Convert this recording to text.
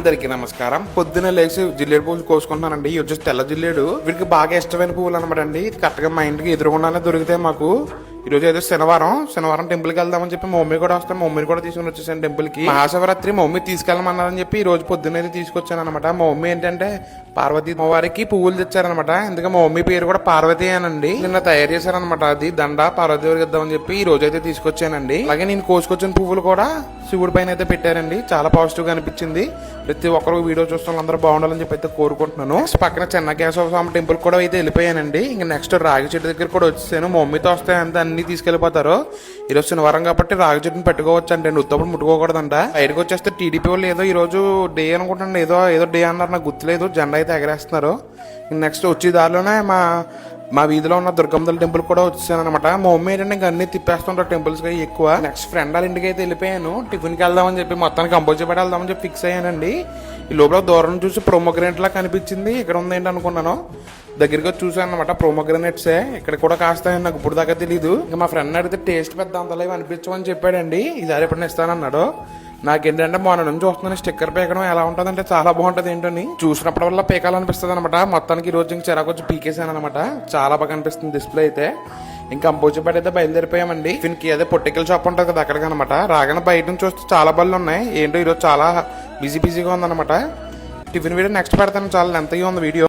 అందరికీ నమస్కారం. పొద్దున లేచి జిల్లేడు పువ్వులు కోసుకుంటున్నానండి. ఇవి వచ్చేసి తెల్ల జిల్లేడు. వీరికి బాగా ఇష్టమైన పువ్వులు అనమాట అండి. ఇది కరెక్ట్గా మా ఇంటికి ఎదురుగుండానే దొరికితే మాకు. ఈ రోజు ఏదో శనివారం టెంపుల్కి వెళ్దామని చెప్పి మా మమ్మీ కూడా వస్తే మా మమ్మీని కూడా తీసుకుని వచ్చేసాను టెంపుల్ కి. మహాశివరాత్రి మా మమ్మీ తీసుకెళ్ళమన్నారని చెప్పి ఈ రోజు పొద్దున్న అయితే తీసుకొచ్చాను అనమాట. మా మమ్మీ ఏంటంటే పార్వతీ అమ్మవారికి పువ్వులు తెచ్చారనమాట. ఎందుకంటే మా మమ్మీ పేరు కూడా పార్వతి అనండి. నిన్న తయారు చేశారనమాట. అది దండ పార్వతి వారికి ఇద్దామని చెప్పి ఈ రోజు అయితే తీసుకొచ్చానండి. అలాగే నేను కోసుకొచ్చిన పువ్వులు కూడా శివుడి పైన అయితే పెట్టారండి. చాలా పాజిటివ్ గా అనిపించింది. ప్రతి ఒక్కరు వీడియో చూస్తున్న అందరూ బాగుండాలని చెప్పి అయితే కోరుకుంటున్నాను. పక్కన చిన్న కేశవ స్వామి టెంపుల్ కూడా అయితే వెళ్ళిపోయానండి. ఇంకా నెక్స్ట్ రాగి చెట్టు దగ్గర కూడా వచ్చేసాను. మా మమ్మీతో వస్తే అంతా అన్ని తీసుకెళ్లిపోతారు. ఈరోజు శనివారం కాబట్టి రాగి చెట్టుని పెట్టుకోవచ్చు అంటే ఉత్తప్పుడు ముట్టుకోకూడదంట. బయటకు వచ్చేస్తే టీడీపీ వాళ్ళు ఏదో ఈ రోజు డే అనుకుంటాను, ఏదో డే అన్నారు, నాకు గుర్తులేదు. జెండా అయితే ఎగరేస్తున్నారు. నెక్స్ట్ వచ్చే దారిలోనే మా వీధిలో ఉన్న దుర్గమ్మల టెంపుల్ కూడా వచ్చేసాను అనమాట. మా మమ్మీ ఏంటంటే ఇంకా అన్ని తిప్పేస్తుంటారు టెంపుల్స్ గా ఎక్కువ. నెక్స్ట్ ఫ్రెండ్ వాళ్ళ ఇంటికి అయితే వెళ్ళిపోయాను. టిఫిన్కి వెళ్దామని చెప్పి మొత్తానికి కంపోజిపేట వెళ్దామని చెప్పి ఫిక్స్ అయ్యానండి. ఈ లోపల దూరం చూసి ప్రోమోగ్రెనేట్ లా కనిపించింది. ఇక్కడ ఉంది ఏంటి అనుకున్నాను. దగ్గరగా చూసాను అనమాట. ప్రోమోగ్రెనేట్సే ఇక్కడ కూడా కాస్తాయని నాకు ఇప్పుడు దాకా తెలియదు. ఇంకా మా ఫ్రెండ్ అడిగితే టేస్ట్ పెద్ద అంతలేవి అనిపించమని చెప్పాడండి. ఈసారి ఎప్పుడైనా ఇస్తానన్నాడు. నాకేంటంటే మొన్న నుంచి చూస్తున్నాను స్టిక్కర్ పీకడం ఎలా ఉంటుందంటే చాలా బాగుంటుంది ఏంటని. చూసినప్పటి వల్ల పీకాలనిపిస్తుంది అనమాట. మొత్తానికి ఈ రోజు ఇంకా చిరాకు వచ్చి పీకేసాను అనమాట. చాలా బాగా అనిపిస్తుంది డిస్ప్లే అయితే. ఇంకా అంబోజిపేట అయితే బయలుదేరిపోయామండి. టిఫిన్కి అదే పొట్టికల్ షాప్ ఉంటుంది కదా అక్కడికి అనమాట. రాగానే బయట నుంచి చూస్తే చాలా బళ్ళు ఉన్నాయి. ఏంటో ఈరోజు చాలా బిజీగా ఉందన్నమాట. టిఫిన్ వీడియో నెక్స్ట్ పెడతాను. చాలా లెంత్గా ఉంది వీడియో.